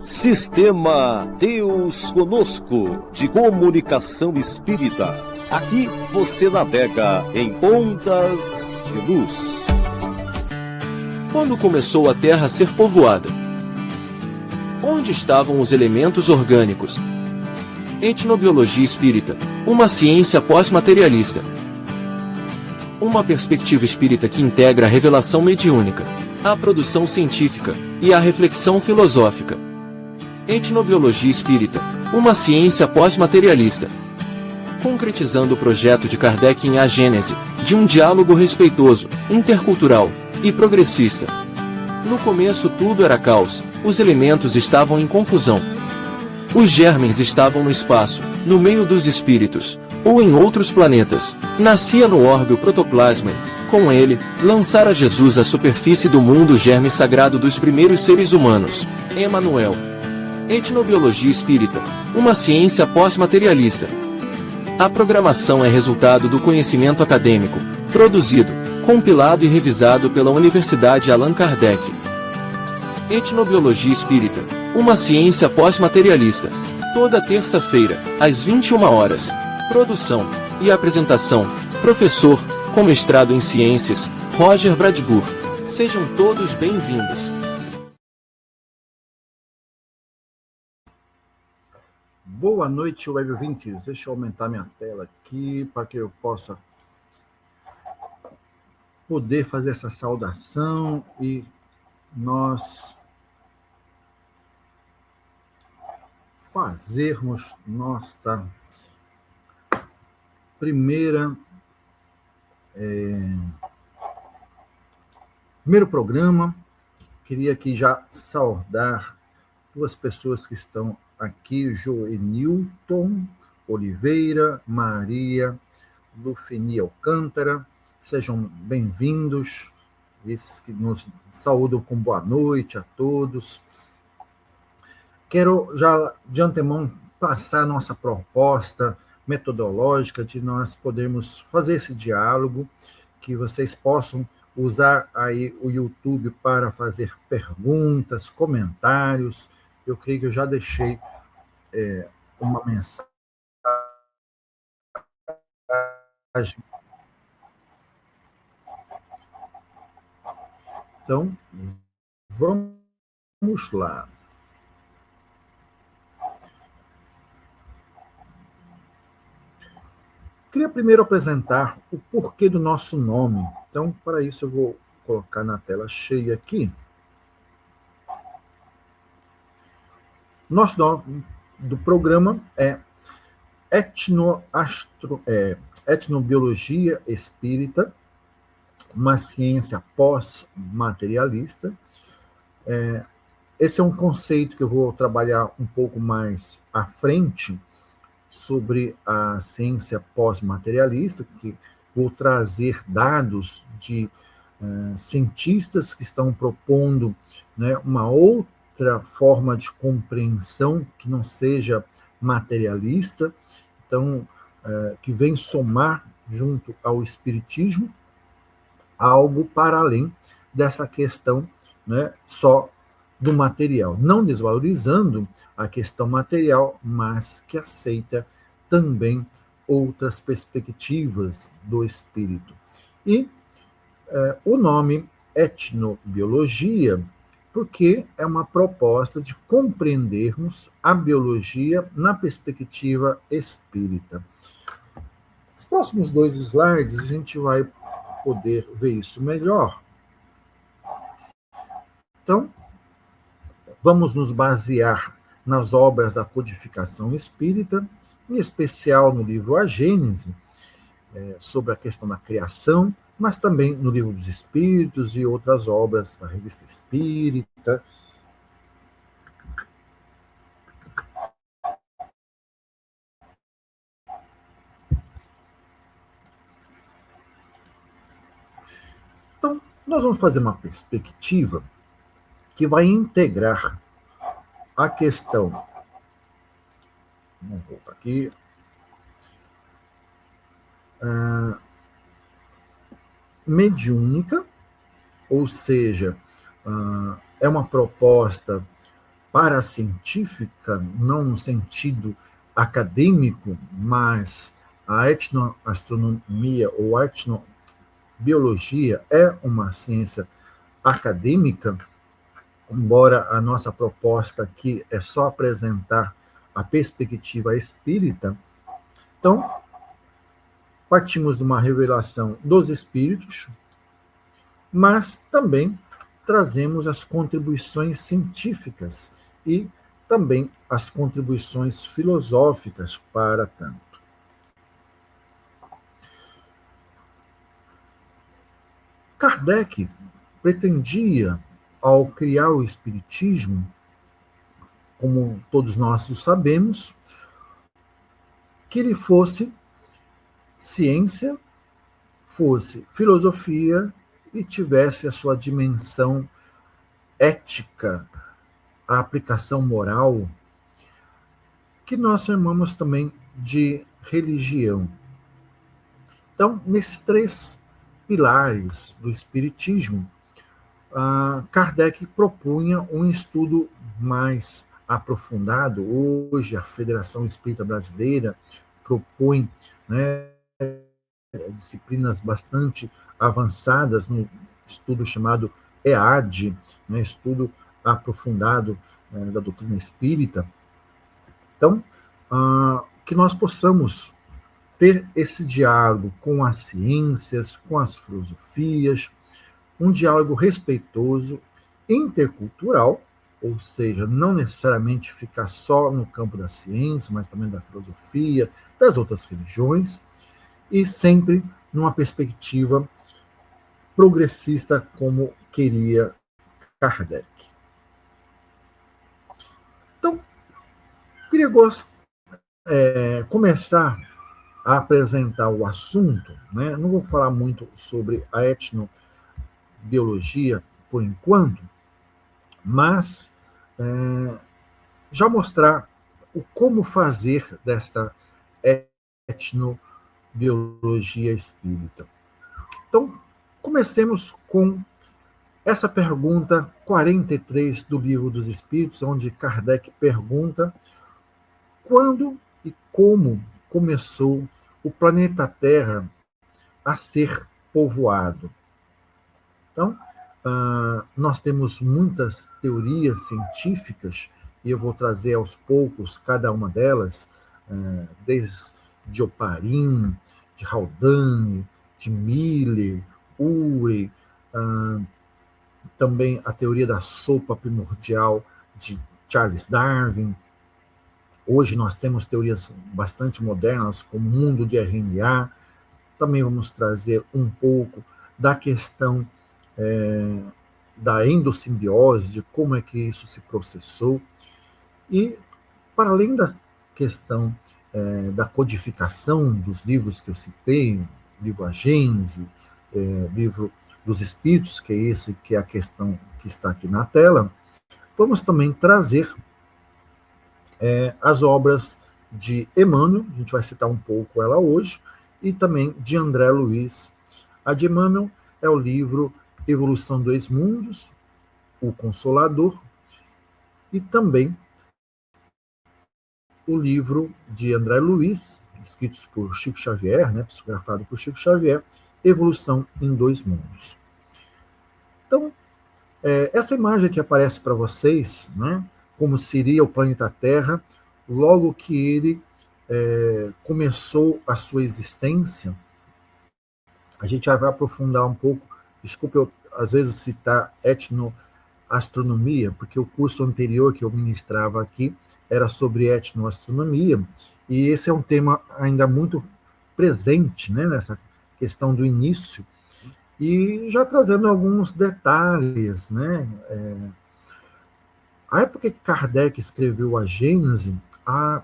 Sistema Deus Conosco, de comunicação espírita. Aqui você navega em ondas de luz. Quando começou a Terra a ser povoada? Onde estavam os elementos orgânicos? Etnobiologia espírita, uma ciência pós-materialista. Uma perspectiva espírita que integra a revelação mediúnica, a produção científica e a reflexão filosófica. Etnobiologia espírita, uma ciência pós-materialista. Concretizando o projeto de Kardec em A Gênese, de um diálogo respeitoso, intercultural e progressista. No começo tudo era caos, os elementos estavam em confusão. Os germens estavam no espaço, no meio dos espíritos, ou em outros planetas. Nascia no orbe o protoplasma e, com ele, lançara Jesus à superfície do mundo o germe sagrado dos primeiros seres humanos. Emmanuel. Etnobiologia espírita, uma ciência pós-materialista. A programação é resultado do conhecimento acadêmico, produzido, compilado e revisado pela Universidade Allan Kardec. Etnobiologia espírita, uma ciência pós-materialista. Toda terça-feira, às 21 horas. Produção e apresentação, professor, com mestrado em ciências, Roger Bradburn. Sejam todos bem-vindos. Boa noite, web ouvintes. Deixa eu aumentar minha tela aqui para que eu possa poder fazer essa saudação e nós fazermos nossa primeiro programa. Queria aqui já saudar duas pessoas que estão aqui, Joenilton Oliveira, Maria Lufeni Alcântara. Sejam bem-vindos, esses que nos saúdam com boa noite a todos. Quero já de antemão passar a nossa proposta metodológica de nós podermos fazer esse diálogo, que vocês possam usar aí o YouTube para fazer perguntas, comentários. Eu creio que eu já deixei uma mensagem. Então, vamos lá. Queria primeiro apresentar o porquê do nosso nome. Então, para isso, eu vou colocar na tela cheia aqui. Nosso nome do programa é Etnobiologia Espírita, uma ciência pós-materialista. Esse é um conceito que eu vou trabalhar um pouco mais à frente sobre a ciência pós-materialista, que vou trazer dados de cientistas que estão propondo, né, uma outra forma de compreensão que não seja materialista, então, que vem somar junto ao espiritismo algo para além dessa questão, né, só do material, não desvalorizando a questão material, mas que aceita também outras perspectivas do espírito. E o nome etnobiologia, porque é uma proposta de compreendermos a biologia na perspectiva espírita. Os próximos 2 slides a gente vai poder ver isso melhor. Então, vamos nos basear nas obras da codificação espírita, em especial no livro A Gênese, sobre a questão da criação, mas também no Livro dos Espíritos e outras obras da Revista Espírita. Então, nós vamos fazer uma perspectiva que vai integrar a questão. Vamos voltar aqui. Mediúnica, ou seja, é uma proposta paracientífica, não no sentido acadêmico, mas a etnoastronomia ou a etnobiologia é uma ciência acadêmica, embora a nossa proposta aqui é só apresentar a perspectiva espírita. Então, partimos de uma revelação dos espíritos, mas também trazemos as contribuições científicas e também as contribuições filosóficas para tanto. Kardec pretendia, ao criar o Espiritismo, como todos nós o sabemos, que ele fosse ciência, fosse filosofia e tivesse a sua dimensão ética, a aplicação moral, que nós chamamos também de religião. Então, nesses três pilares do Espiritismo, Kardec propunha um estudo mais aprofundado. Hoje, a Federação Espírita Brasileira propõe, né, disciplinas bastante avançadas no estudo chamado EAD, né, estudo aprofundado da doutrina espírita. Então, que nós possamos ter esse diálogo com as ciências, com as filosofias, um diálogo respeitoso, intercultural, ou seja, não necessariamente ficar só no campo da ciência, mas também da filosofia, das outras religiões, e sempre numa perspectiva progressista, como queria Kardec. Então, queria começar a apresentar o assunto, né? Não vou falar muito sobre a etnobiologia por enquanto, mas já mostrar o como fazer desta etnobiologia espírita. Então, comecemos com essa pergunta 43 do Livro dos Espíritos, onde Kardec pergunta quando e como começou o planeta Terra a ser povoado. Então, nós temos muitas teorias científicas, e eu vou trazer aos poucos cada uma delas, desde Oparin, de Haldane, de Miller, Urey, também a teoria da sopa primordial de Charles Darwin. Hoje nós temos teorias bastante modernas, como o mundo de RNA. Também vamos trazer um pouco da questão da endossimbiose, de como é que isso se processou. E, para além da questão da codificação dos livros que eu citei, o livro A Gênese, livro dos Espíritos, que é esse que é a questão que está aqui na tela, vamos também trazer as obras de Emmanuel, a gente vai citar um pouco ela hoje, e também de André Luiz. A de Emmanuel é o livro Evolução dos Mundos, O Consolador, e também o livro de André Luiz, escrito por Chico Xavier, né, psicografado por Chico Xavier, Evolução em Dois Mundos. Então, essa imagem que aparece para vocês, né, como seria o planeta Terra, logo que ele começou a sua existência, a gente já vai aprofundar um pouco. Desculpe eu, às vezes, citar etnoastronomia, porque o curso anterior que eu ministrava aqui era sobre etnoastronomia, e esse é um tema ainda muito presente, né, nessa questão do início, e já trazendo alguns detalhes, né? A época que Kardec escreveu a Gênese, a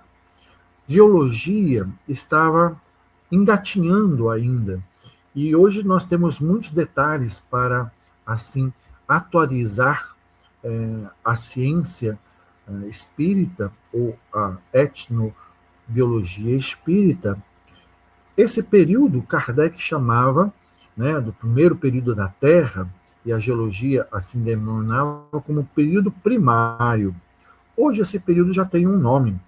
geologia estava engatinhando ainda, e hoje nós temos muitos detalhes para, assim, atualizar a ciência espírita, ou a etnobiologia espírita. Esse período Kardec chamava, né, do primeiro período da Terra, e a geologia assim denominava como período primário, Hoje esse período já tem um nome,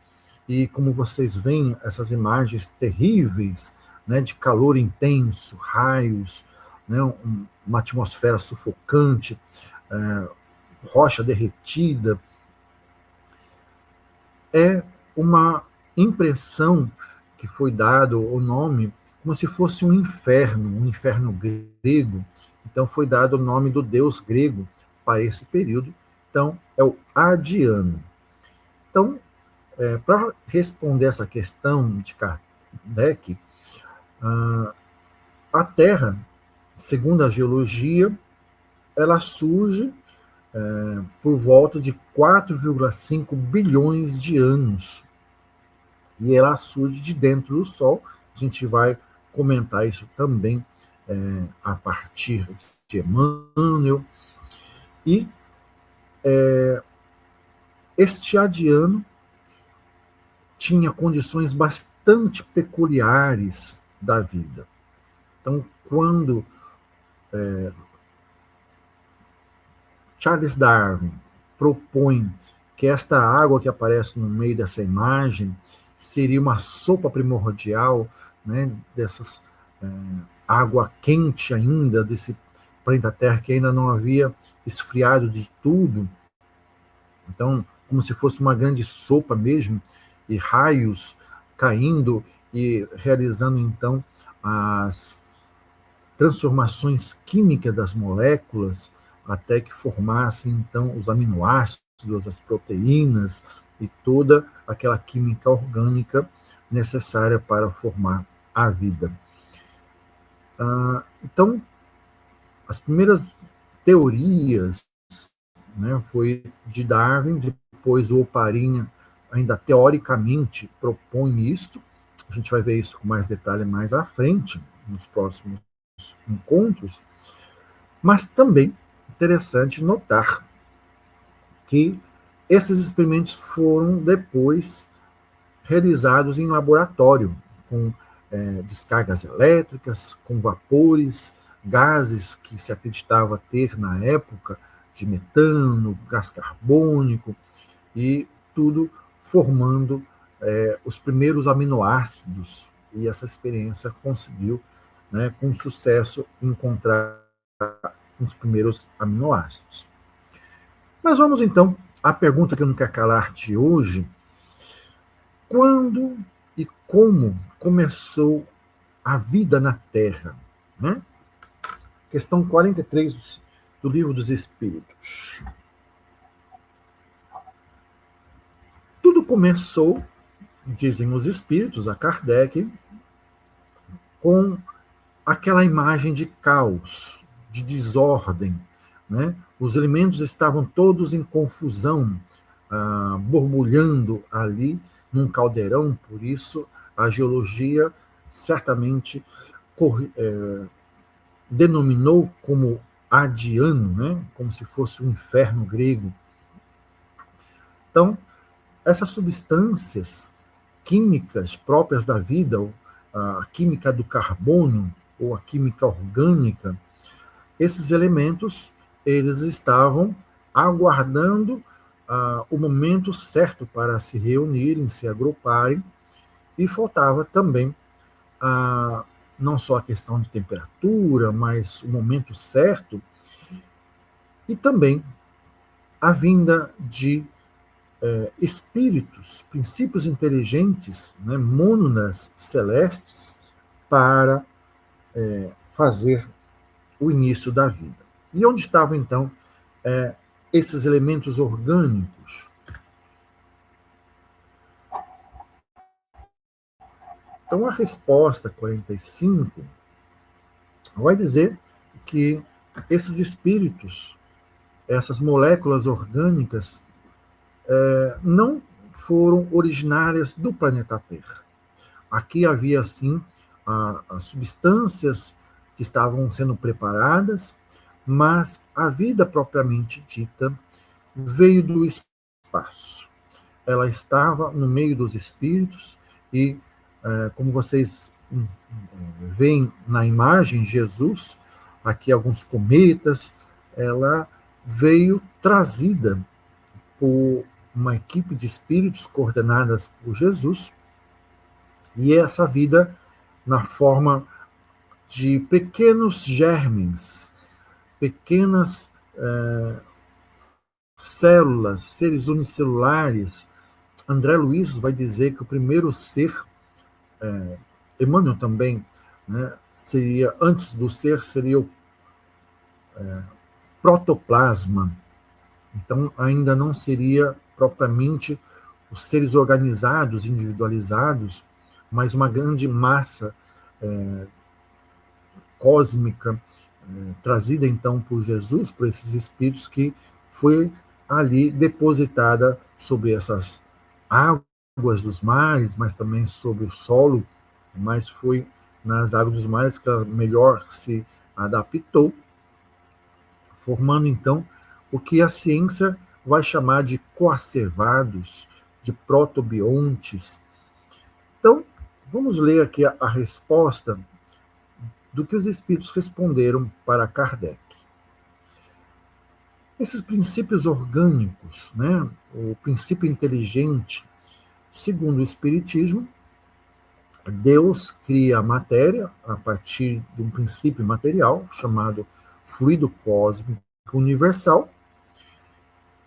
e como vocês veem, essas imagens terríveis, né, de calor intenso, raios, né, uma atmosfera sufocante, rocha derretida, é uma impressão que foi dado o nome como se fosse um inferno grego. Então foi dado o nome do deus grego para esse período. Então é o Adiano. Então, para responder essa questão de Kardec, a Terra, segundo a geologia, ela surge por volta de 4,5 bilhões de anos. E ela surge de dentro do Sol. A gente vai comentar isso também a partir de Emmanuel. E este Adiano tinha condições bastante peculiares da vida. Então, quando Charles Darwin propõe que esta água que aparece no meio dessa imagem seria uma sopa primordial, né, dessas água quente ainda, desse planeta Terra que ainda não havia esfriado de tudo. Então, como se fosse uma grande sopa mesmo, e raios caindo e realizando então as transformações químicas das moléculas até que formassem então os aminoácidos, as proteínas e toda aquela química orgânica necessária para formar a vida. Então, as primeiras teorias, né, foi de Darwin, depois o Oparin ainda teoricamente propõe isto. A gente vai ver isso com mais detalhe mais à frente, nos próximos encontros. Mas também interessante notar que esses experimentos foram depois realizados em laboratório, com descargas elétricas, com vapores, gases que se acreditava ter na época, de metano, gás carbônico, e tudo formando os primeiros aminoácidos. E essa experiência conseguiu, né, com sucesso, encontrar os primeiros aminoácidos. Mas vamos então à pergunta que eu não quero calar de hoje: quando e como começou a vida na Terra? Né? Questão 43 do Livro dos Espíritos. Tudo começou, dizem os Espíritos, a Kardec, com aquela imagem de caos, de desordem. Né? Os elementos estavam todos em confusão, borbulhando ali num caldeirão, por isso a geologia certamente denominou como Adiano, né? Como se fosse um inferno grego. Então, essas substâncias químicas próprias da vida, a química do carbono ou a química orgânica, esses elementos, eles estavam aguardando o momento certo para se reunirem, se agruparem, e faltava também não só a questão de temperatura, mas o momento certo, e também a vinda de espíritos, princípios inteligentes, né, mônadas celestes, para fazer o início da vida. E onde estavam, então, esses elementos orgânicos? Então, a resposta 45 vai dizer que esses espíritos, essas moléculas orgânicas, não foram originárias do planeta Terra. Aqui havia, sim, as substâncias que estavam sendo preparadas, mas a vida propriamente dita veio do espaço. Ela estava no meio dos espíritos e, como vocês veem na imagem, Jesus, aqui alguns cometas, ela veio trazida uma equipe de espíritos coordenadas por Jesus, e essa vida na forma de pequenos germens, pequenas células, seres unicelulares. André Luiz vai dizer que o primeiro ser, Emmanuel também, né, seria, antes do ser, seria o protoplasma. Então, ainda não seria propriamente os seres organizados, individualizados, mas uma grande massa cósmica, trazida então por Jesus, por esses espíritos, que foi ali depositada sobre essas águas dos mares, mas também sobre o solo, mas foi nas águas dos mares que ela melhor se adaptou, formando então o que a ciência vai chamar de coacervados, de protobiontes. Então, vamos ler aqui a resposta do que os espíritos responderam para Kardec. Esses princípios orgânicos, né, o princípio inteligente, segundo o Espiritismo, Deus cria a matéria a partir de um princípio material chamado fluido cósmico universal.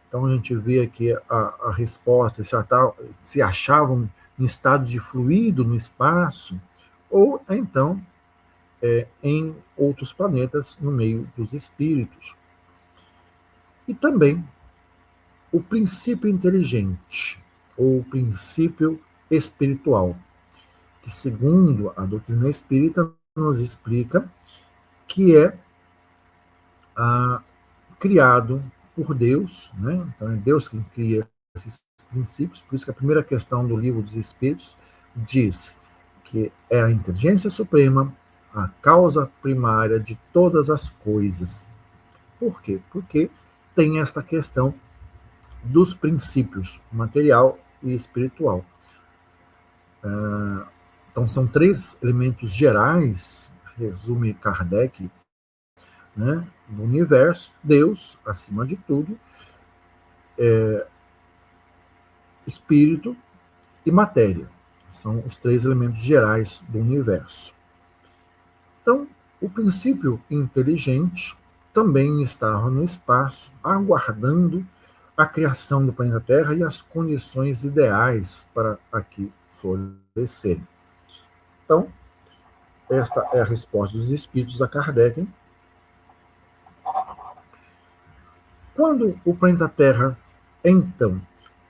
Então a gente vê aqui a resposta, se achavam em estado de fluido no espaço, ou então em outros planetas no meio dos espíritos. E também o princípio inteligente, ou o princípio espiritual, que segundo a doutrina espírita nos explica que é criado por Deus, né? Então é Deus quem cria esses princípios, por isso que a primeira questão do Livro dos Espíritos diz que é a inteligência suprema, a causa primária de todas as coisas. Por quê? Porque tem esta questão dos princípios material e espiritual. Então são três elementos gerais, resume Kardec, né, no universo: Deus, acima de tudo, espírito e matéria. São os três elementos gerais do universo. Então, o princípio inteligente também estava no espaço, aguardando a criação do planeta Terra e as condições ideais para aqui florescerem. Então, esta é a resposta dos espíritos a Kardec. Quando o planeta Terra, então,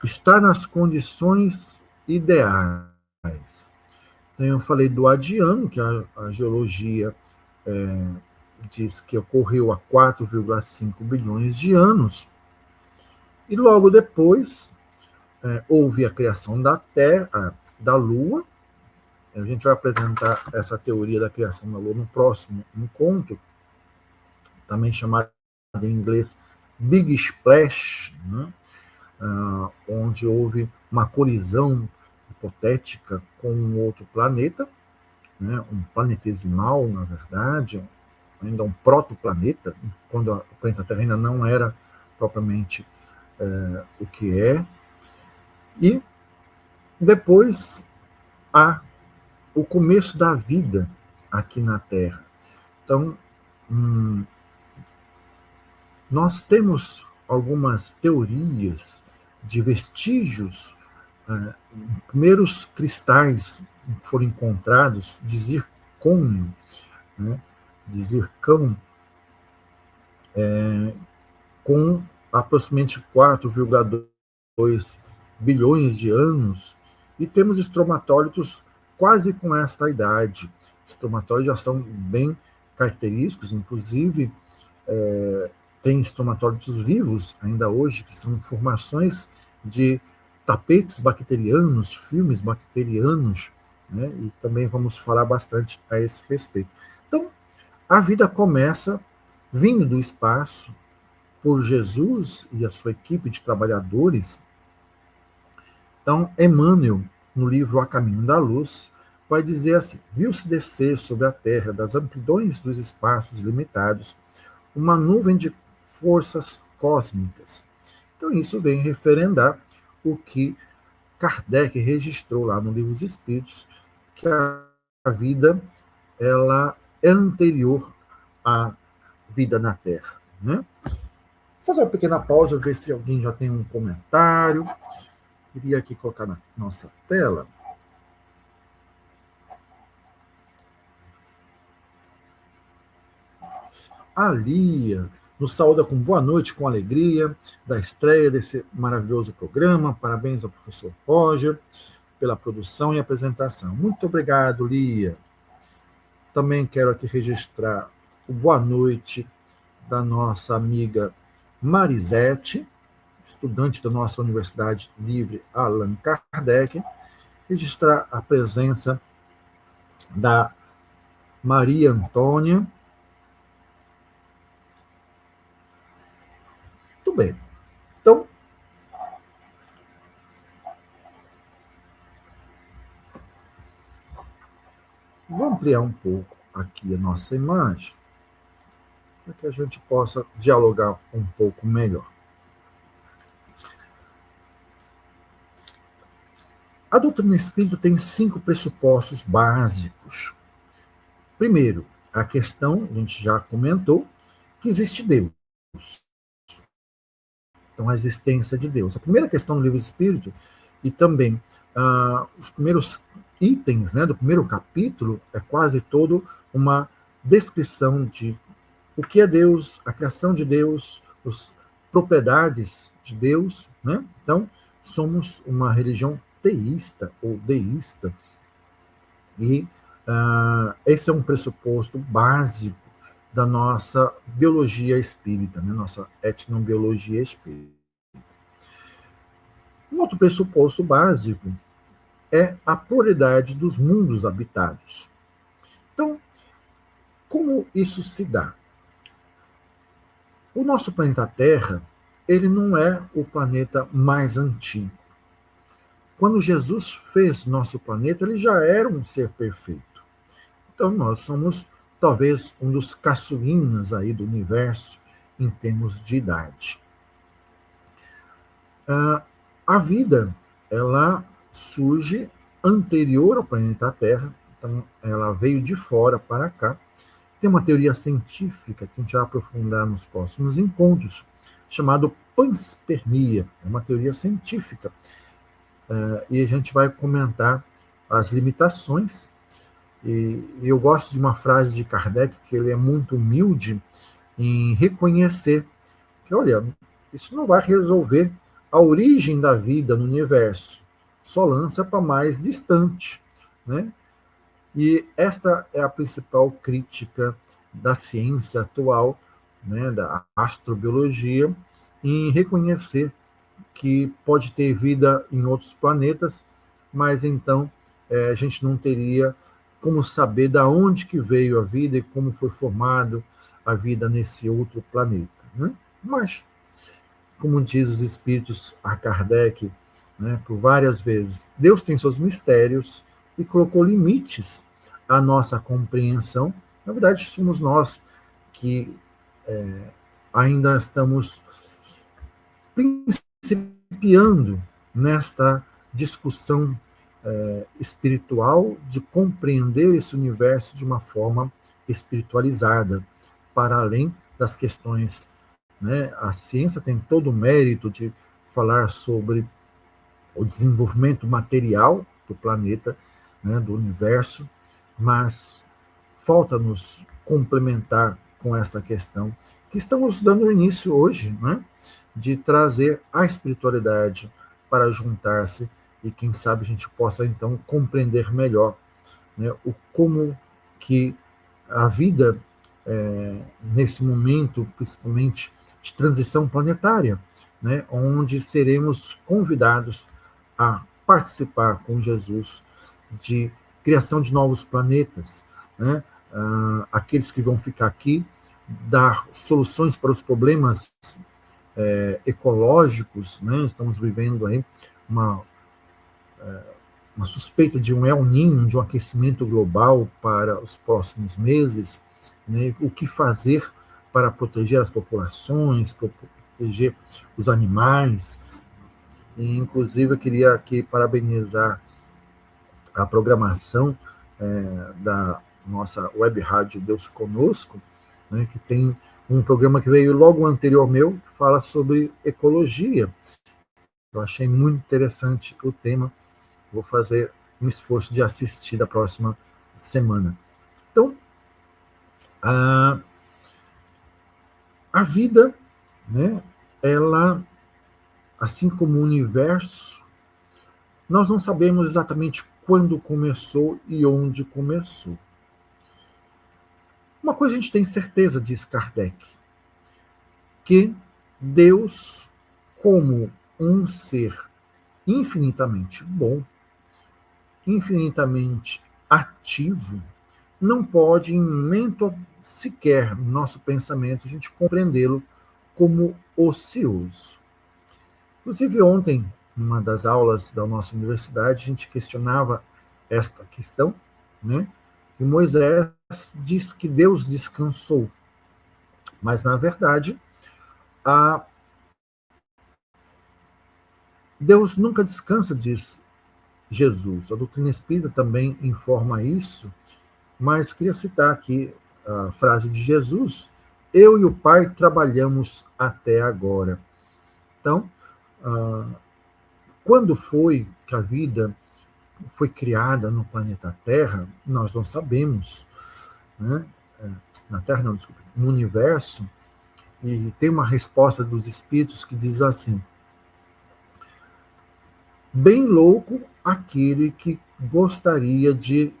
está nas condições ideais, eu falei do Adiano, que a geologia diz que ocorreu há 4,5 bilhões de anos, e logo depois houve a criação da Terra, da Lua. A gente vai apresentar essa teoria da criação da Lua no próximo encontro, também chamada em inglês Big Splash, né? Onde houve uma colisão hipotética com um outro planeta, né? Um planetesimal, na verdade, ainda um protoplaneta, quando o planeta Terra ainda não era propriamente o que é. E depois há o começo da vida aqui na Terra. Então, nós temos algumas teorias de vestígios, primeiros cristais que foram encontrados de zircônio, né, de zircão, com aproximadamente 4,2 bilhões de anos, e temos estromatólitos quase com esta idade. Os estromatólitos já são bem característicos, inclusive tem estromatólitos vivos ainda hoje, que são formações de tapetes bacterianos, filmes bacterianos, né? E também vamos falar bastante a esse respeito. Então, a vida começa vindo do espaço por Jesus e a sua equipe de trabalhadores. Então, Emmanuel, no livro A Caminho da Luz, vai dizer assim: viu-se descer sobre a Terra, das amplidões dos espaços limitados, uma nuvem de forças cósmicas. Então, isso vem referendar o que Kardec registrou lá no Livro dos Espíritos, que a vida ela é anterior à vida na Terra, né? Vou fazer uma pequena pausa, ver se alguém já tem um comentário. Queria aqui colocar na nossa tela. A Lia nos saúda com boa noite, com alegria, da estreia desse maravilhoso programa. Parabéns ao professor Roger pela produção e apresentação. Muito obrigado, Lia. Também quero aqui registrar o boa noite da nossa amiga Marisete, estudante da nossa Universidade Livre Allan Kardec. Registrar a presença da Maria Antônia. Muito bem. Então, vou ampliar um pouco aqui a nossa imagem, para que a gente possa dialogar um pouco melhor. A doutrina espírita tem 5 pressupostos básicos. Primeiro, a questão, a gente já comentou, que existe Deus. Então, a existência de Deus. A primeira questão do Livro Espírito, e também os primeiros itens, né, do primeiro capítulo, é quase todo uma descrição de o que é Deus, a criação de Deus, as propriedades de Deus, né? Então, somos uma religião teísta ou deísta, e esse é um pressuposto básico da nossa biologia espírita, né? Nossa etnobiologia espírita. Um outro pressuposto básico é a pluralidade dos mundos habitados. Então, como isso se dá? O nosso planeta Terra, ele não é o planeta mais antigo. Quando Jesus fez nosso planeta, ele já era um ser perfeito. Então, nós somos talvez um dos caçulinhas aí do universo em termos de idade. A vida, ela surge anterior ao planeta Terra, então ela veio de fora para cá. Tem uma teoria científica que a gente vai aprofundar nos próximos encontros, chamado panspermia. É uma teoria científica. E a gente vai comentar as limitações. E eu gosto de uma frase de Kardec, que ele é muito humilde em reconhecer que, olha, isso não vai resolver a origem da vida no universo, só lança para mais distante, né? E esta é a principal crítica da ciência atual, né, da astrobiologia, em reconhecer que pode ter vida em outros planetas, mas então a gente não teria como saber de onde que veio a vida e como foi formado a vida nesse outro planeta, né? Mas, como diz os espíritos a Kardec, né, por várias vezes, Deus tem seus mistérios e colocou limites à nossa compreensão. Na verdade, somos nós que ainda estamos principiando nesta discussão espiritual de compreender esse universo de uma forma espiritualizada, para além das questões, né? A ciência tem todo o mérito de falar sobre o desenvolvimento material do planeta, né, do universo, mas falta-nos complementar com esta questão que estamos dando início hoje, né, de trazer a espiritualidade para juntar-se e quem sabe a gente possa então compreender melhor, né, o como que a vida nesse momento, principalmente de transição planetária, né, onde seremos convidados a participar com Jesus de criação de novos planetas, né, aqueles que vão ficar aqui, dar soluções para os problemas ecológicos, né? Estamos vivendo aí uma suspeita de um El Niño, de um aquecimento global para os próximos meses, né? O que fazer para proteger as populações, proteger os animais. E, inclusive, eu queria aqui parabenizar a programação da nossa web rádio Deus Conosco, né, que tem um programa que veio logo anterior ao meu, que fala sobre ecologia. Eu achei muito interessante o tema. Vou fazer um esforço de assistir da próxima semana. Então, a vida, né, ela, assim como o universo, nós não sabemos exatamente quando começou e onde começou. Uma coisa a gente tem certeza, diz Kardec, que Deus, como um ser infinitamente bom, infinitamente ativo, não pode, em momento sequer no nosso pensamento, a gente compreendê-lo como ocioso. Inclusive, ontem, numa das aulas da nossa universidade, a gente questionava esta questão, né? E Moisés diz que Deus descansou, mas, na verdade, Deus nunca descansa, diz Jesus. A doutrina espírita também informa isso, mas queria citar aqui a frase de Jesus: eu e o Pai trabalhamos até agora. Então, quando foi que a vida foi criada no planeta Terra, nós não sabemos, né? Na Terra, não, desculpa, no universo, e tem uma resposta dos espíritos que diz assim: bem louco aquele que gostaria de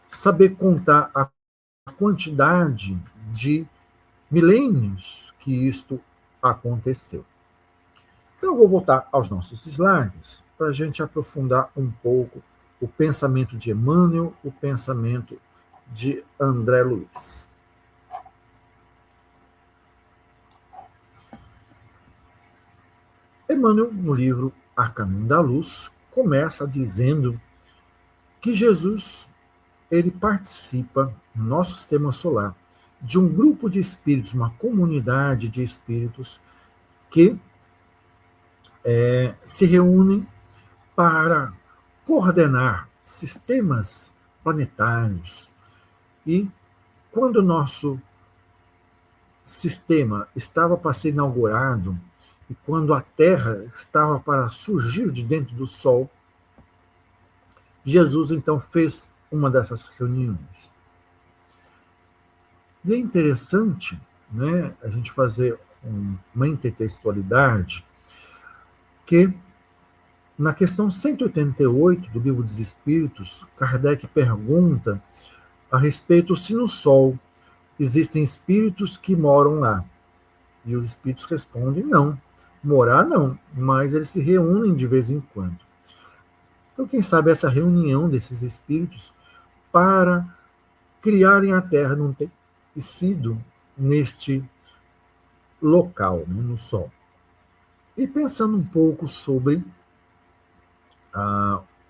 saber contar a quantidade de milênios que isto aconteceu. Então, eu vou voltar aos nossos slides para a gente aprofundar um pouco o pensamento de Emmanuel, o pensamento de André Luiz. Emmanuel, no livro A Caminho da Luz, começa dizendo que Jesus, ele participa no nosso sistema solar de um grupo de espíritos, uma comunidade de espíritos que se reúnem para coordenar sistemas planetários. E quando o nosso sistema estava para ser inaugurado, e quando a Terra estava para surgir de dentro do Sol, Jesus então fez uma dessas reuniões. E é interessante, né, a gente fazer uma intertextualidade, que na questão 188 do Livro dos Espíritos, Kardec pergunta a respeito se no Sol existem espíritos que moram lá. E os espíritos respondem: não, morar não, mas eles se reúnem de vez em quando. Então, quem sabe essa reunião desses espíritos para criarem a Terra num tecido neste local, né, no Sol. E pensando um pouco sobre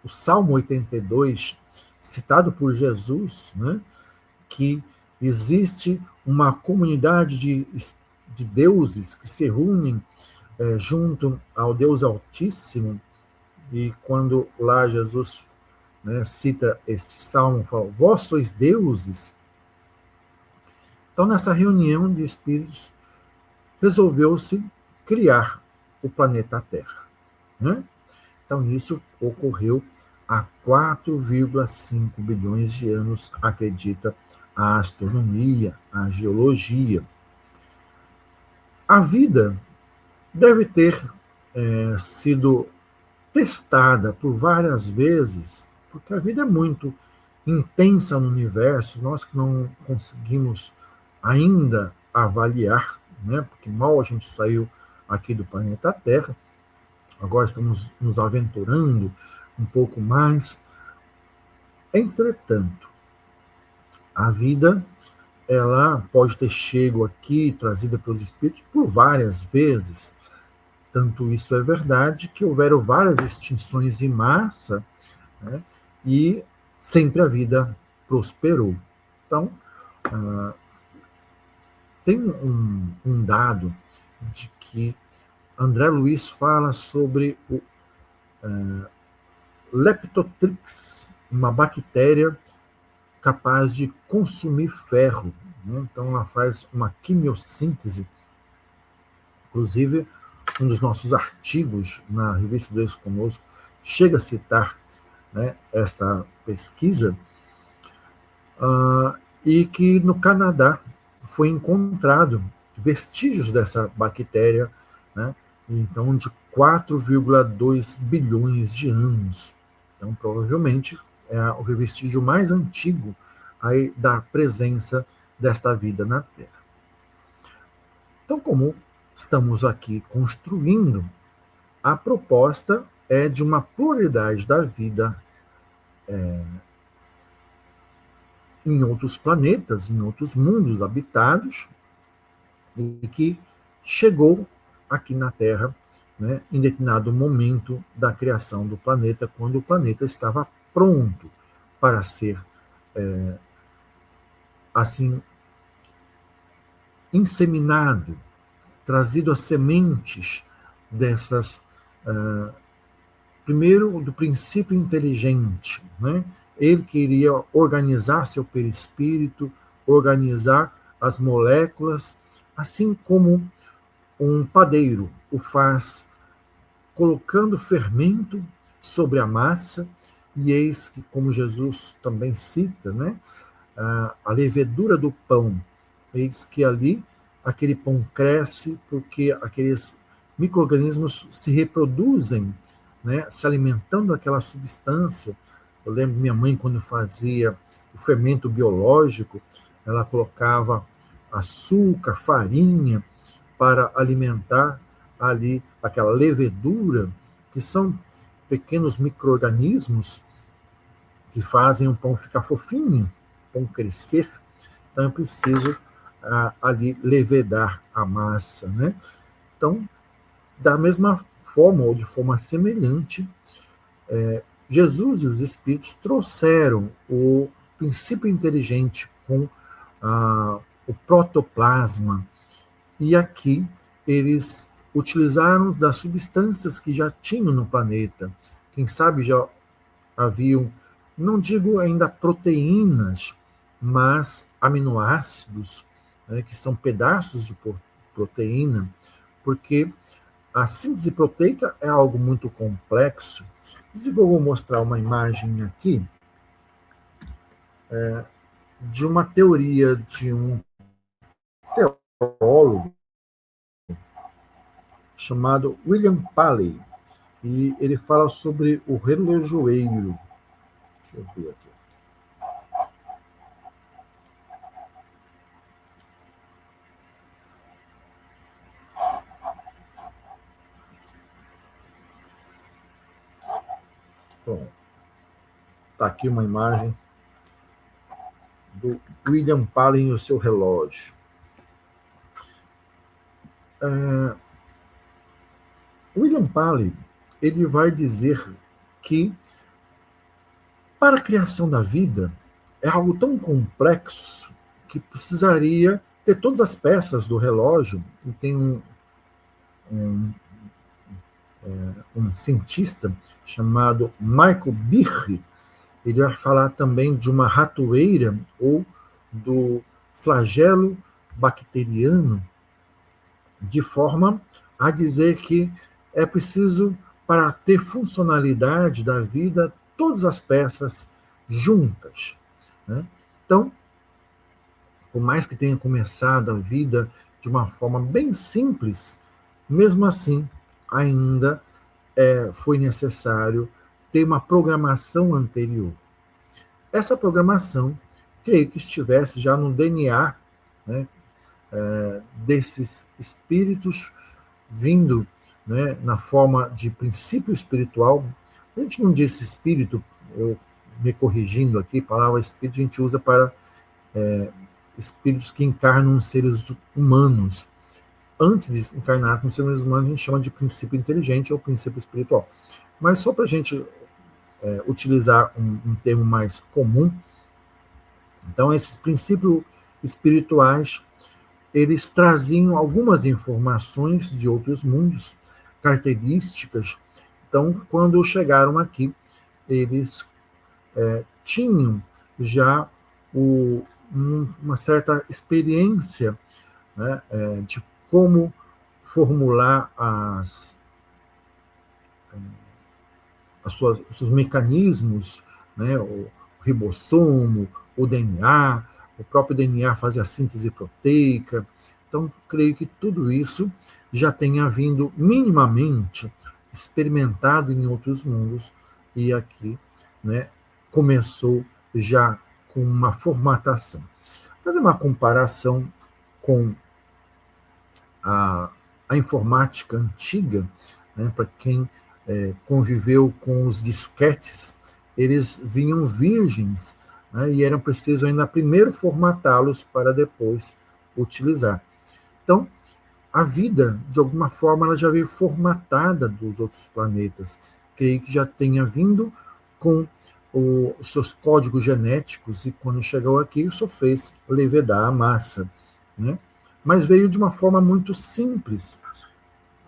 o Salmo 82, citado por Jesus, né, que existe uma comunidade de deuses que se reúnem junto ao Deus Altíssimo, e quando lá Jesus, né, cita este salmo, fala: vós sois deuses. Então, nessa reunião de espíritos, resolveu-se criar o planeta Terra, né? Então, isso ocorreu há 4,5 bilhões de anos, acredita a astronomia, a geologia. A vida deve ter sido testada por várias vezes, porque a vida é muito intensa no universo, nós que não conseguimos ainda avaliar, né, porque mal a gente saiu aqui do planeta Terra, agora estamos nos aventurando um pouco mais. Entretanto, a vida, ela pode ter chego aqui, trazida pelos espíritos, por várias vezes. Tanto isso é verdade que houveram várias extinções de massa, né, e sempre a vida prosperou. Então, tem um dado de que André Luiz fala sobre o Leptotrix, uma bactéria capaz de consumir ferro, né? Então ela faz uma quimiossíntese. Inclusive, um dos nossos artigos na revista Deus Conosco chega a citar, né, esta pesquisa, e que no Canadá foi encontrado vestígios dessa bactéria, né, então de 4,2 bilhões de anos. Então, provavelmente, é o vestígio mais antigo aí da presença desta vida na Terra. Então, como estamos aqui construindo, a proposta é de uma pluralidade da vida em outros planetas, em outros mundos habitados, e que chegou aqui na Terra, né, em determinado momento da criação do planeta, quando o planeta estava pronto para ser, assim, inseminado, trazido as sementes dessas, primeiro, do princípio inteligente, né? Ele queria organizar seu perispírito, organizar as moléculas, assim como um padeiro o faz colocando fermento sobre a massa, e eis que, como Jesus também cita, né, a levedura do pão, eis que ali aquele pão cresce porque aqueles micro-organismos se reproduzem, né, se alimentando daquela substância. Eu lembro minha mãe, quando fazia o fermento biológico, ela colocava açúcar, farinha, para alimentar ali aquela levedura, que são pequenos micro-organismos que fazem o pão ficar fofinho, o pão crescer. Então é preciso ali levedar a massa, né? Então, da mesma forma, ou de forma semelhante, Jesus e os Espíritos trouxeram o princípio inteligente com o protoplasma, e aqui eles utilizaram das substâncias que já tinham no planeta. Quem sabe já haviam, não digo ainda proteínas, mas aminoácidos, né, que são pedaços de proteína, porque a síntese proteica é algo muito complexo. Eu vou mostrar uma imagem aqui de uma teoria de um teólogo chamado William Paley, e ele fala sobre o relojoeiro. Deixa eu ver aqui. Bom, está aqui uma imagem do William Paley e o seu relógio. William Paley, ele vai dizer que para a criação da vida é algo tão complexo que precisaria ter todas as peças do relógio. E tem um cientista chamado Michael Birch, ele vai falar também de uma ratoeira ou do flagelo bacteriano, de forma a dizer que é preciso, para ter funcionalidade da vida, todas as peças juntas, né? Então, por mais que tenha começado a vida de uma forma bem simples, mesmo assim, ainda foi necessário ter uma programação anterior. Essa programação, creio que estivesse já no DNA, né, desses espíritos vindo, né, na forma de princípio espiritual. A gente não diz espírito, eu me corrigindo aqui, a palavra espírito a gente usa para espíritos que encarnam seres humanos. Antes de encarnar com seres humanos, a gente chama de princípio inteligente ou princípio espiritual. Mas só para a gente utilizar um termo mais comum, então esses princípios espirituais, eles traziam algumas informações de outros mundos, características. Então, quando chegaram aqui, eles tinham já uma certa experiência, né, de como formular os seus mecanismos, né, o ribossomo, o DNA, o próprio DNA faz a síntese proteica. Então, creio que tudo isso já tenha vindo minimamente experimentado em outros mundos, e aqui, né, começou já com uma formatação. Fazer uma comparação com a, a informática antiga, né, para quem conviveu com os disquetes, eles vinham virgens, né, e era preciso ainda primeiro formatá-los para depois utilizar. Então, a vida, de alguma forma, ela já veio formatada dos outros planetas. Creio que já tenha vindo com os seus códigos genéticos, e quando chegou aqui, só fez levedar a massa, né? Mas veio de uma forma muito simples.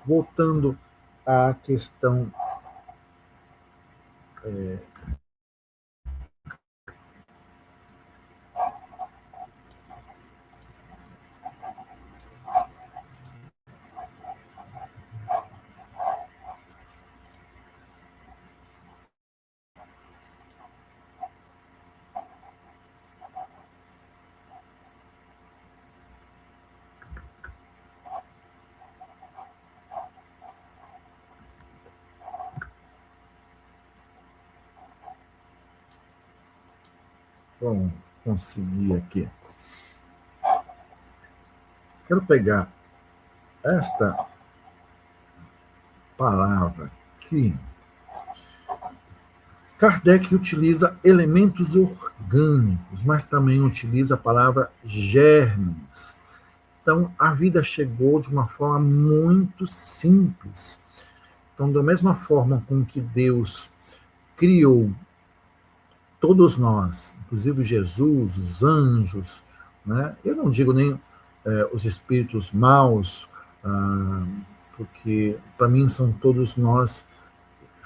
Voltando à questão vamos conseguir aqui. Quero pegar esta palavra aqui. Kardec utiliza elementos orgânicos, mas também utiliza a palavra germes. Então, a vida chegou de uma forma muito simples. Então, da mesma forma com que Deus criou todos nós, inclusive Jesus, os anjos, né? Eu não digo nem os espíritos maus, porque para mim são todos nós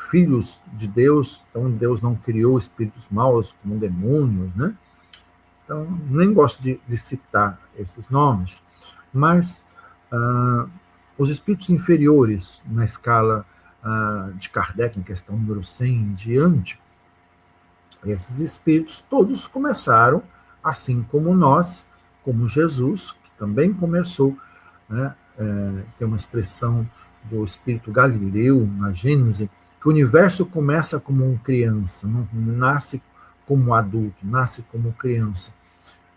filhos de Deus. Então Deus não criou espíritos maus como demônios, né? Então nem gosto de citar esses nomes, mas os espíritos inferiores na escala de Kardec, em questão número 100 em diante, esses espíritos todos começaram, assim como nós, como Jesus, que também começou, né? Tem uma expressão do espírito Galileu, na Gênese, que o universo começa como uma criança, não nasce como adulto, nasce como criança.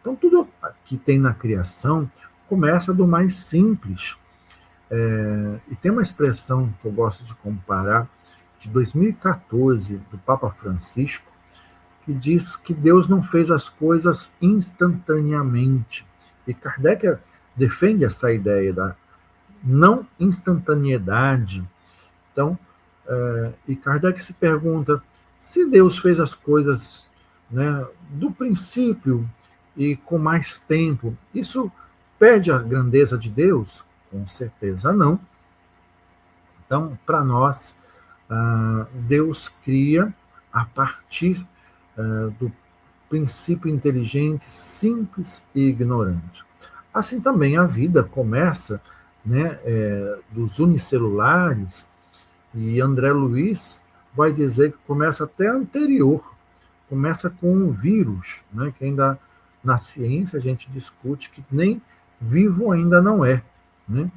Então, tudo que tem na criação começa do mais simples. E tem uma expressão que eu gosto de comparar, de 2014, do Papa Francisco, que diz que Deus não fez as coisas instantaneamente. E Kardec defende essa ideia da não instantaneidade. Então, e Kardec se pergunta, se Deus fez as coisas, né, do princípio e com mais tempo, isso perde a grandeza de Deus? Com certeza não. Então, para nós, Deus cria a partir do princípio inteligente, simples e ignorante. Assim também a vida começa, né, dos unicelulares, e André Luiz vai dizer que começa até anterior, começa com um vírus, né, que ainda na ciência a gente discute que nem vivo ainda não é, né?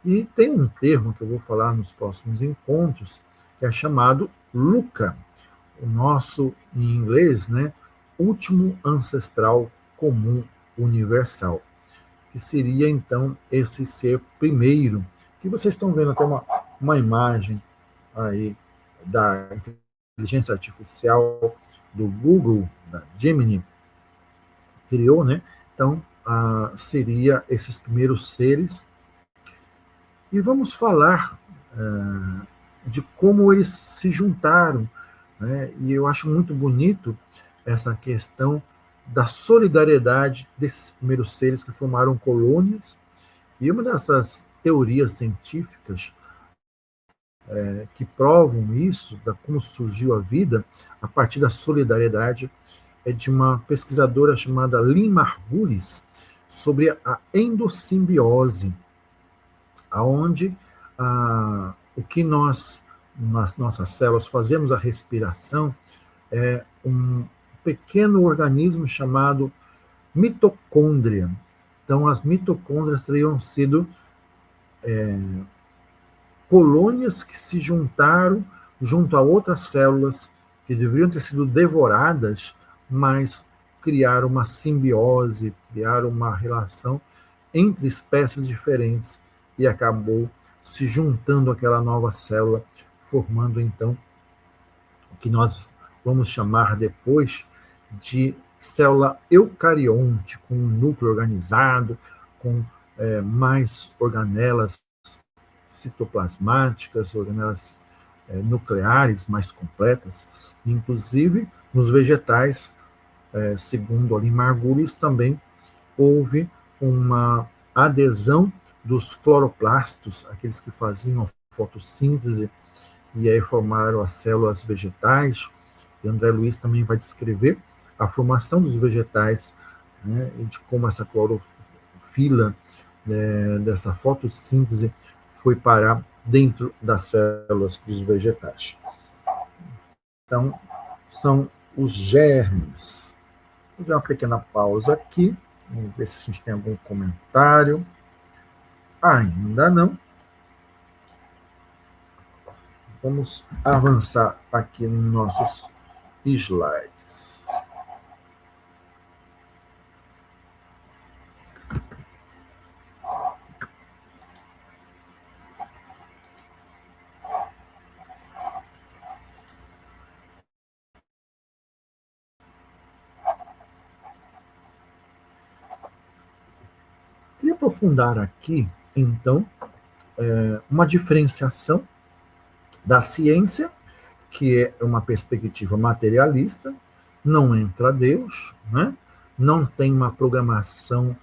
E tem um termo que eu vou falar nos próximos encontros, que é chamado LUCA, o nosso, em inglês, né, último ancestral comum universal, que seria, então, esse ser primeiro, que vocês estão vendo até uma imagem aí da inteligência artificial do Google, da Gemini, criou, né? Então, seria esses primeiros seres. E vamos falar de como eles se juntaram, né? E eu acho muito bonito essa questão da solidariedade desses primeiros seres que formaram colônias. E uma dessas teorias científicas que provam isso, da como surgiu a vida, a partir da solidariedade, é de uma pesquisadora chamada Lynn Margulis, sobre a endossimbiose, aonde o que nós, nas nossas células, fazemos a respiração, é um pequeno organismo chamado mitocôndria. Então, as mitocôndrias teriam sido colônias que se juntaram junto a outras células que deveriam ter sido devoradas, mas criaram uma simbiose, criaram uma relação entre espécies diferentes e acabou se juntando àquela nova célula, formando então o que nós vamos chamar depois de célula eucarionte, com um núcleo organizado, com mais organelas citoplasmáticas, organelas nucleares mais completas. Inclusive, nos vegetais, segundo Lynn Margulis, também houve uma adesão dos cloroplastos, aqueles que faziam fotossíntese, e aí formaram as células vegetais. E André Luiz também vai descrever a formação dos vegetais, né, e de como essa clorofila, dessa fotossíntese, foi parar dentro das células dos vegetais. Então, são os germes. Vou fazer uma pequena pausa aqui. Vamos ver se a gente tem algum comentário. Ainda não. Vamos avançar aqui nos nossos slides. Queria aprofundar aqui, então, uma diferenciação da ciência, que é uma perspectiva materialista, não entra Deus, né? Não tem uma programação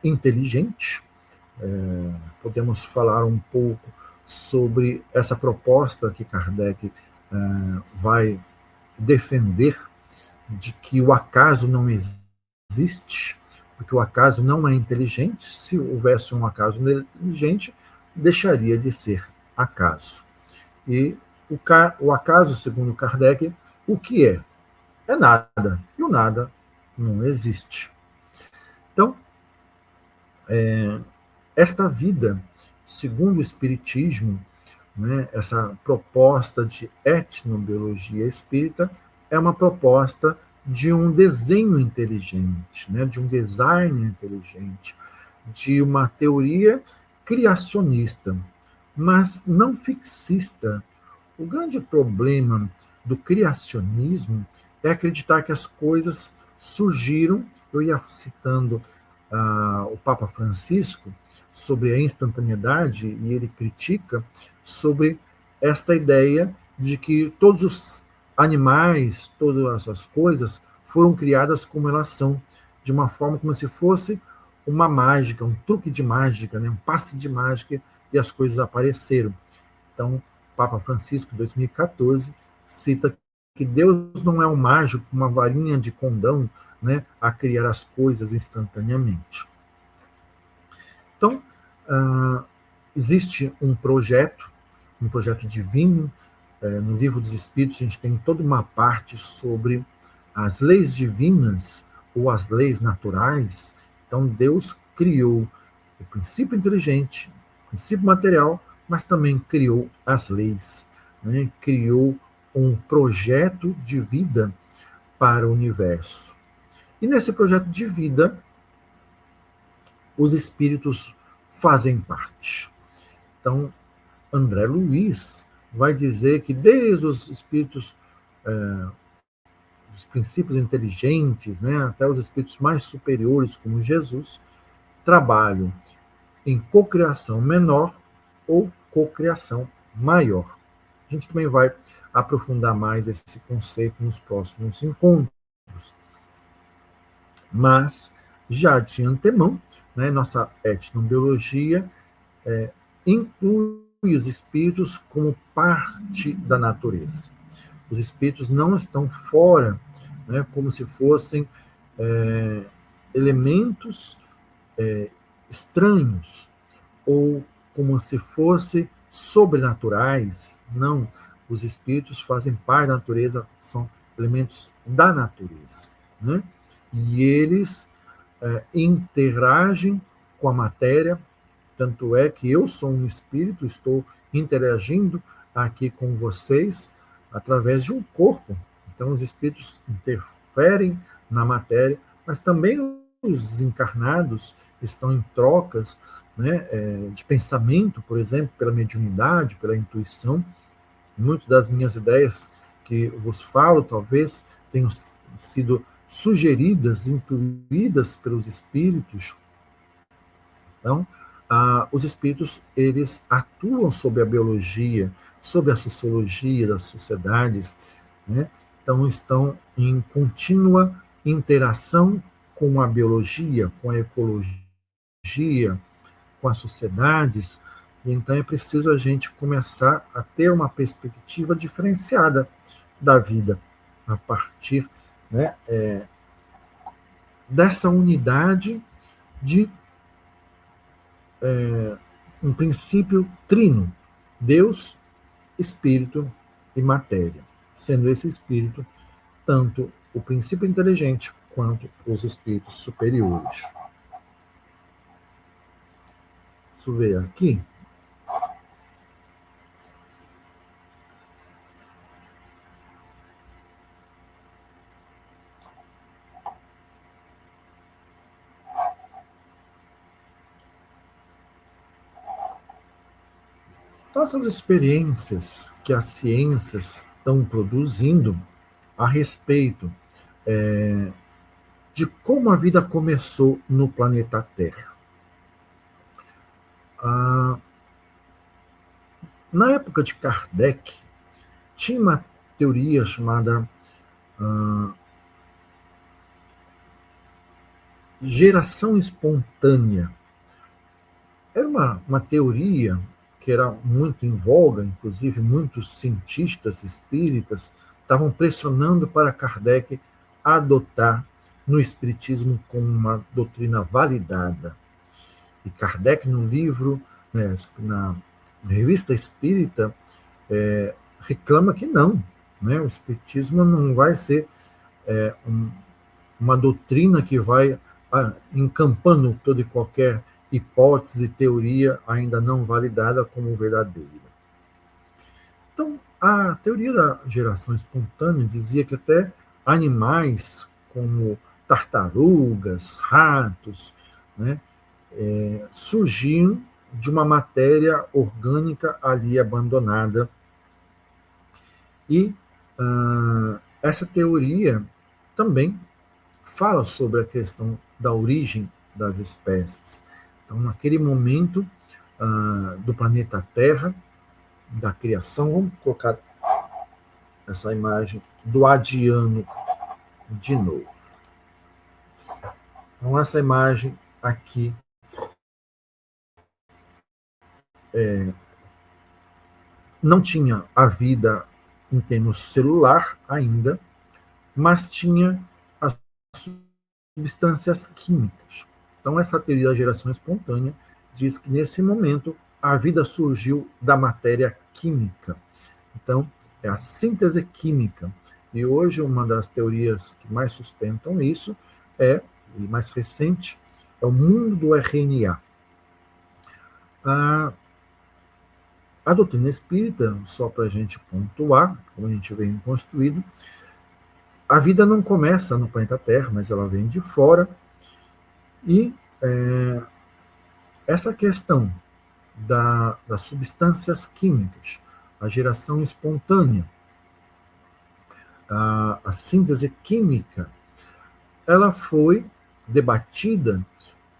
inteligente. Podemos falar um pouco sobre essa proposta que Kardec vai defender, de que o acaso não existe, porque o acaso não é inteligente. Se houvesse um acaso inteligente, deixaria de ser acaso. E o acaso, segundo Kardec, o que é? É nada. E o nada não existe. Então, esta vida, segundo o Espiritismo, né, essa proposta de etnobiologia espírita, é uma proposta de um desenho inteligente, né, de um design inteligente, de uma teoria criacionista, mas não fixista. O grande problema do criacionismo é acreditar que as coisas surgiram. Eu ia citando o Papa Francisco sobre a instantaneidade, e ele critica sobre esta ideia de que todos os animais, todas as coisas foram criadas como elas são, de uma forma como se fosse uma mágica, um truque de mágica, né? Um passe de mágica, e as coisas apareceram. Então, Papa Francisco, em 2014, cita que Deus não é um mágico, uma varinha de condão, né, a criar as coisas instantaneamente. Então, existe um projeto divino. No Livro dos Espíritos, a gente tem toda uma parte sobre as leis divinas ou as leis naturais. Então, Deus criou o princípio inteligente, o princípio material, mas também criou as leis, né? Criou um projeto de vida para o universo. E nesse projeto de vida, os espíritos fazem parte. Então, André Luiz vai dizer que desde os espíritos, os princípios inteligentes, né, até os espíritos mais superiores, como Jesus, trabalham em cocriação menor ou cocriação maior. A gente também vai aprofundar mais esse conceito nos próximos encontros. Mas, já de antemão, né, nossa etnobiologia inclui os espíritos como parte da natureza. Os espíritos não estão fora, né, como se fossem elementos estranhos, ou como se fossem sobrenaturais. Não, os espíritos fazem parte da natureza, são elementos da natureza, né? E eles interagem com a matéria, tanto é que eu sou um espírito, estou interagindo aqui com vocês através de um corpo. Então, os espíritos interferem na matéria, mas também os encarnados estão em trocas, né, de pensamento, por exemplo, pela mediunidade, pela intuição. Muitas das minhas ideias que vos falo, talvez, tenham sido sugeridas, intuídas pelos espíritos. Então, os espíritos, eles atuam sobre a biologia, sobre a sociologia das sociedades, né? Então, estão em contínua interação com a biologia, com a ecologia, com as sociedades. Então, é preciso a gente começar a ter uma perspectiva diferenciada da vida, a partir, né, dessa unidade de um princípio trino: Deus, Espírito e matéria, sendo esse Espírito tanto o princípio inteligente quanto os espíritos superiores. Deixa eu ver aqui. Então, essas experiências que as ciências estão produzindo a respeito de como a vida começou no planeta Terra. Na época de Kardec, tinha uma teoria chamada geração espontânea. Era uma teoria que era muito em voga, inclusive muitos cientistas espíritas estavam pressionando para Kardec adotar no espiritismo como uma doutrina validada. E Kardec, no livro, né, na Revista Espírita, reclama que não, né, o espiritismo não vai ser uma doutrina que vai encampando toda e qualquer hipótese, teoria ainda não validada como verdadeira. Então, a teoria da geração espontânea dizia que até animais como tartarugas, ratos, né, surgiam de uma matéria orgânica ali abandonada. E essa teoria também fala sobre a questão da origem das espécies. Então, naquele momento do planeta Terra, da criação, vamos colocar essa imagem do Adiano de novo. Então, essa imagem aqui não tinha a vida em termos celular ainda, mas tinha as substâncias químicas. Então, essa teoria da geração espontânea diz que, nesse momento, a vida surgiu da matéria química. Então, é a síntese química. E hoje, uma das teorias que mais sustentam isso e mais recente, é o mundo do RNA. A doutrina espírita, só para a gente pontuar, como a gente vem construído, a vida não começa no planeta Terra, mas ela vem de fora. E essa questão das substâncias químicas, a geração espontânea, a síntese química, ela foi debatida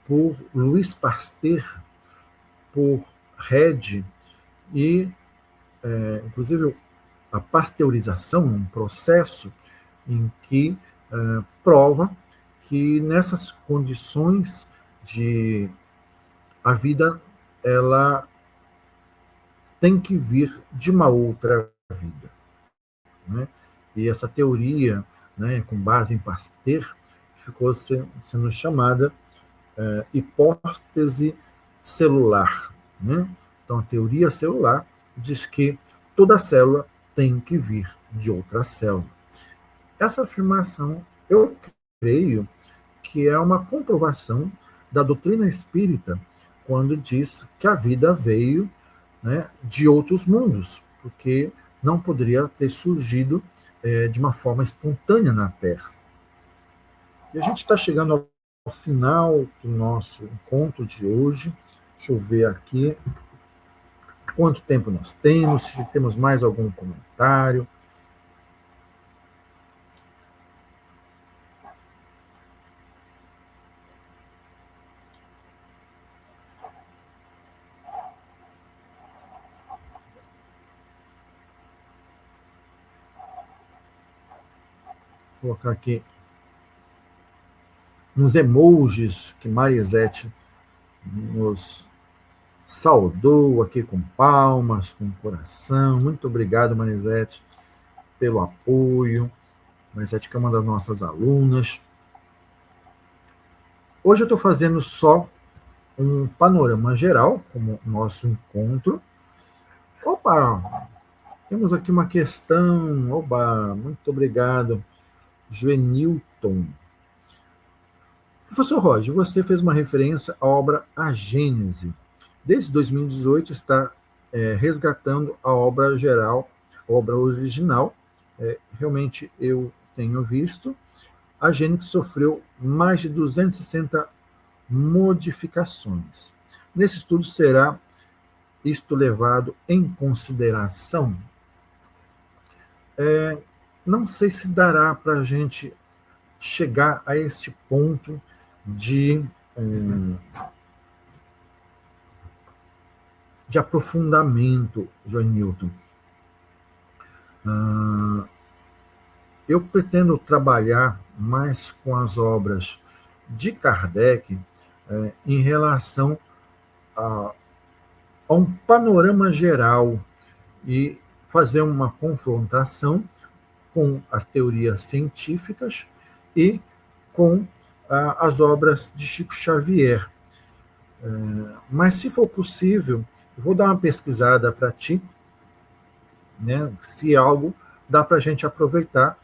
por Louis Pasteur, por Rede, e, inclusive, a pasteurização é um processo em que prova que nessas condições a vida ela tem que vir de uma outra vida, né? E essa teoria, né, com base em Pasteur, ficou sendo chamada hipótese celular, né? Então, a teoria celular diz que toda célula tem que vir de outra célula. Essa afirmação, eu creio que é uma comprovação da doutrina espírita, quando diz que a vida veio, né, de outros mundos, porque não poderia ter surgido de uma forma espontânea na Terra. E a gente está chegando ao final do nosso encontro de hoje. Deixa eu ver aqui quanto tempo nós temos, se temos mais algum comentário. Vou colocar aqui uns emojis que Marisete nos saudou aqui com palmas, com coração. Muito obrigado, Marisete, pelo apoio. Marisete, que é uma das nossas alunas. Hoje eu estou fazendo só um panorama geral, como nosso encontro. Opa! Temos aqui uma questão. Oba! Muito obrigado, Joenilton. Professor Roger, você fez uma referência à obra A Gênese. Desde 2018 está resgatando a obra geral, a obra original. Realmente eu tenho visto. A Gênese sofreu mais de 260 modificações. Nesse estudo será isto levado em consideração? Não sei se dará para a gente chegar a este ponto de aprofundamento, Joanilton. Eu pretendo trabalhar mais com as obras de Kardec em relação a um panorama geral e fazer uma confrontação com as teorias científicas e com as obras de Chico Xavier. Mas, se for possível, eu vou dar uma pesquisada para ti, né, se algo dá para a gente aproveitar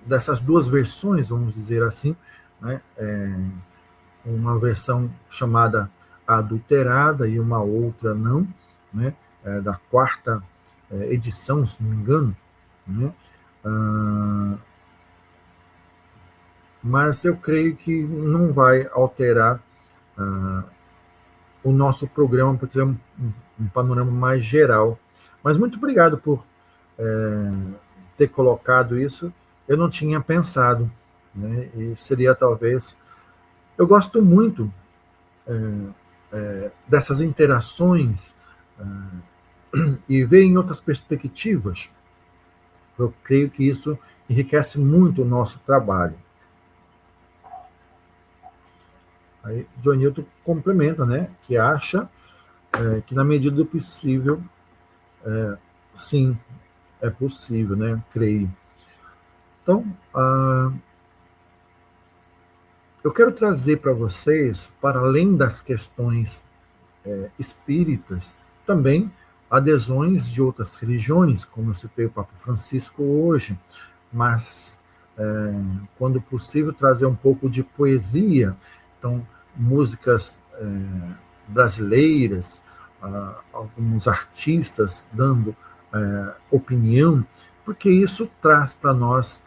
dessas duas versões, vamos dizer assim, né, uma versão chamada adulterada e uma outra não, né, da quarta edição, se não me engano, né, mas eu creio que não vai alterar o nosso programa, porque é um panorama mais geral. Mas muito obrigado por ter colocado isso. Eu não tinha pensado, né, e seria talvez... Eu gosto muito dessas interações e ver em outras perspectivas. Eu creio que isso enriquece muito o nosso trabalho. Aí, Joanilton complementa, né, que acha que, na medida do possível, sim, é possível, né, creio. Então, eu quero trazer para vocês, para além das questões espíritas, também adesões de outras religiões, como eu citei o Papa Francisco hoje, mas, quando possível, trazer um pouco de poesia. Então, músicas brasileiras, alguns artistas dando opinião, porque isso traz para nós,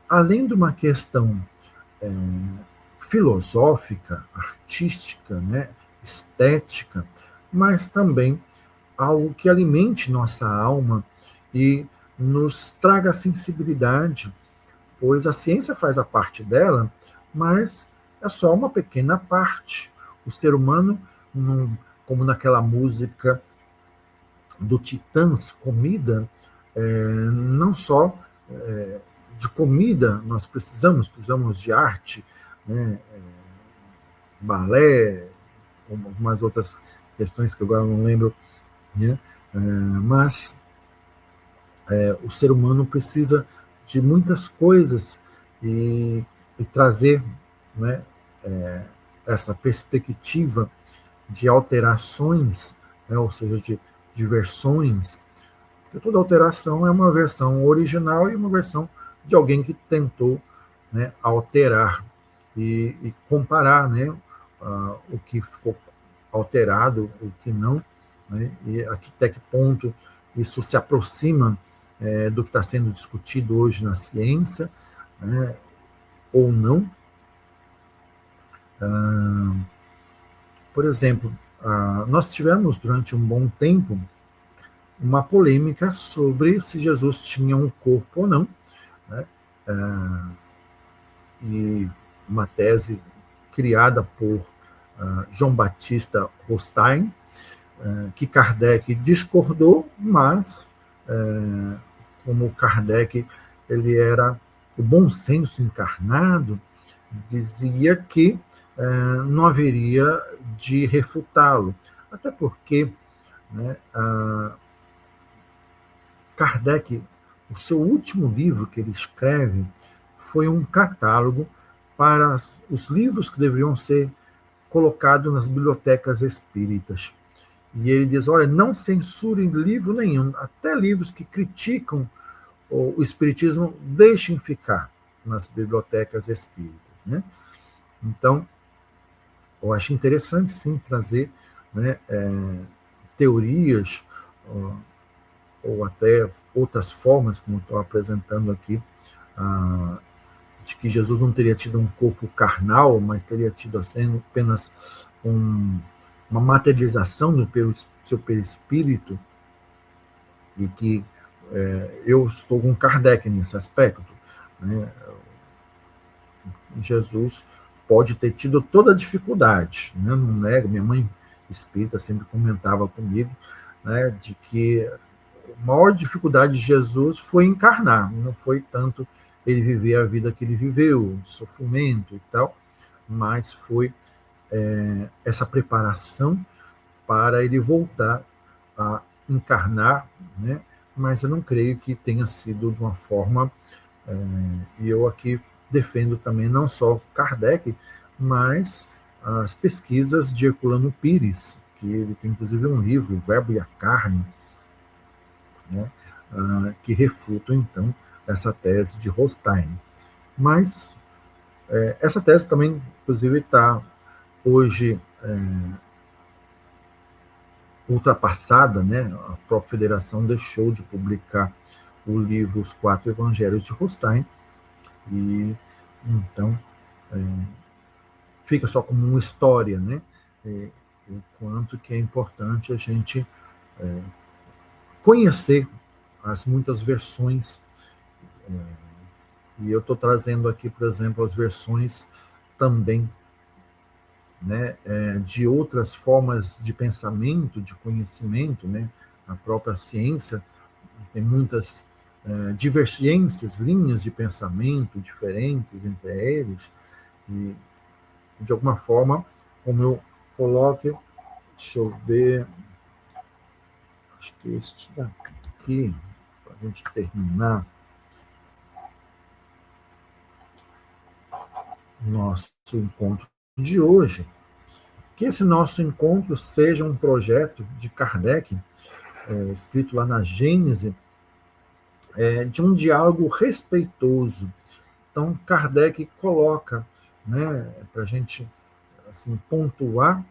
além de uma questão filosófica, artística, né, estética, mas também algo que alimente nossa alma e nos traga sensibilidade, pois a ciência faz a parte dela, mas é só uma pequena parte. O ser humano, como naquela música do Titãs, Comida, não só de comida nós precisamos de arte, né, balé, algumas outras questões que agora não lembro né? Mas o ser humano precisa de muitas coisas e trazer, né, essa perspectiva de alterações, né, ou seja, de versões, porque toda alteração é uma versão original e uma versão de alguém que tentou, né, alterar e comparar, né, o que ficou alterado, o que não, né, e até que ponto isso se aproxima do que está sendo discutido hoje na ciência, né, ou não. Por exemplo, nós tivemos durante um bom tempo uma polêmica sobre se Jesus tinha um corpo ou não, né? E uma tese criada por João Batista Rothstein, que Kardec discordou, mas como Kardec ele era o bom senso encarnado, dizia que não haveria de refutá-lo, até porque, né, Kardec, o seu último livro que ele escreve foi um catálogo para os livros que deveriam ser colocados nas bibliotecas espíritas. E ele diz, olha, não censurem livro nenhum, até livros que criticam o espiritismo, deixem ficar nas bibliotecas espíritas, né? Então, eu acho interessante, sim, trazer, né, teorias ou até outras formas, como estou apresentando aqui, de que Jesus não teria tido um corpo carnal, mas teria tido assim, apenas uma materialização do seu perispírito, e que eu estou com Kardec nesse aspecto, né? Jesus pode ter tido toda a dificuldade, né? Não nego, minha mãe espírita sempre comentava comigo, né, de que a maior dificuldade de Jesus foi encarnar, não foi tanto ele viver a vida que ele viveu, de sofrimento e tal, mas foi essa preparação para ele voltar a encarnar, né? Mas eu não creio que tenha sido de uma forma, e eu aqui defendo também não só Kardec, mas as pesquisas de Herculano Pires, que ele tem inclusive um livro, O Verbo e a Carne, né, que refutam então essa tese de Rothstein. Mas essa tese também, inclusive, está hoje ultrapassada, né? A própria federação deixou de publicar o livro Os Quatro Evangelhos de Rothstein, e então fica só como uma história, né? O quanto que é importante a gente conhecer as muitas versões, e eu estou trazendo aqui, por exemplo, as versões também, né, de outras formas de pensamento, de conhecimento, né? A própria ciência tem muitas divergências, linhas de pensamento diferentes entre eles, e de alguma forma, como eu coloco, deixa eu ver, acho que este daqui, para a gente terminar nosso encontro de hoje, que esse nosso encontro seja um projeto de Kardec, escrito lá na Gênese, de um diálogo respeitoso. Então, Kardec coloca, né, para a gente assim, pontuar,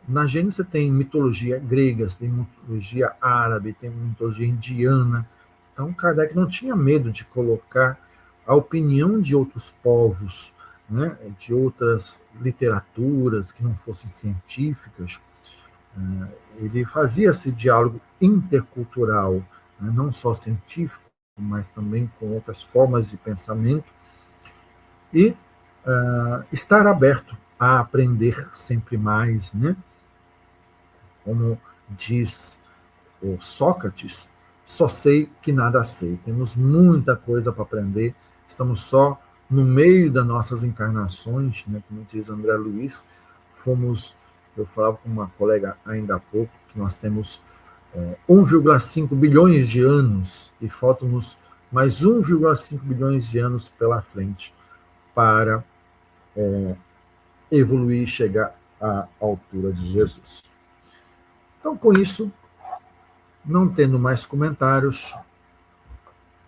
na Gênese tem mitologia grega, tem mitologia árabe, tem mitologia indiana. Então, Kardec não tinha medo de colocar a opinião de outros povos, né, de outras literaturas que não fossem científicas. Ele fazia esse diálogo intercultural, né, não só científico, mas também com outras formas de pensamento, e estar aberto a aprender sempre mais, né? Como diz o Sócrates, só sei que nada sei. Temos muita coisa para aprender, estamos só no meio das nossas encarnações, né? Como diz André Luiz, eu falava com uma colega ainda há pouco, que nós temos 1,5 bilhões de anos, e faltam-nos mais 1,5 bilhões de anos pela frente para evoluir e chegar à altura de Jesus. Então, com isso, não tendo mais comentários,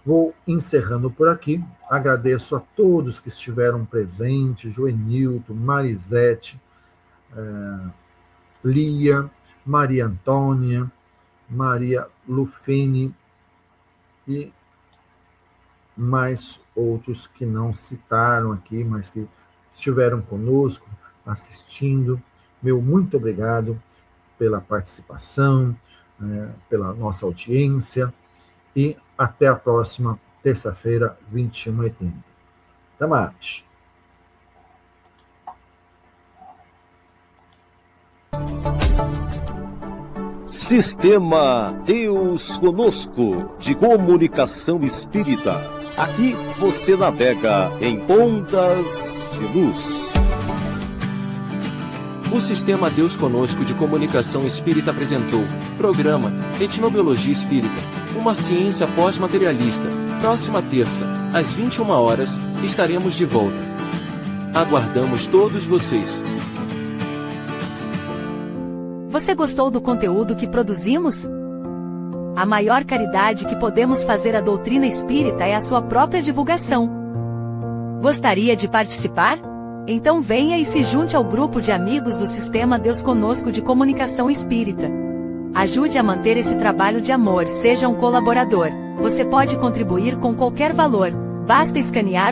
vou encerrando por aqui. Agradeço a todos que estiveram presentes, Joenilton, Marisete, Lia, Maria Antônia, Maria Lufene e mais outros que não citaram aqui, mas que estiveram conosco, assistindo. Meu muito obrigado pela participação, pela nossa audiência, e até a próxima terça-feira, 21h30. Até mais. Sistema Deus Conosco, de comunicação espírita. Aqui você navega em ondas de luz. O Sistema Deus Conosco de Comunicação Espírita apresentou programa Etnobiologia Espírita, uma ciência pós-materialista. Próxima terça, às 21h, estaremos de volta. Aguardamos todos vocês. Você gostou do conteúdo que produzimos? A maior caridade que podemos fazer à doutrina espírita é a sua própria divulgação. Gostaria de participar? Então venha e se junte ao grupo de amigos do Sistema Deus Conosco de Comunicação Espírita. Ajude a manter esse trabalho de amor, seja um colaborador. Você pode contribuir com qualquer valor. Basta escanear o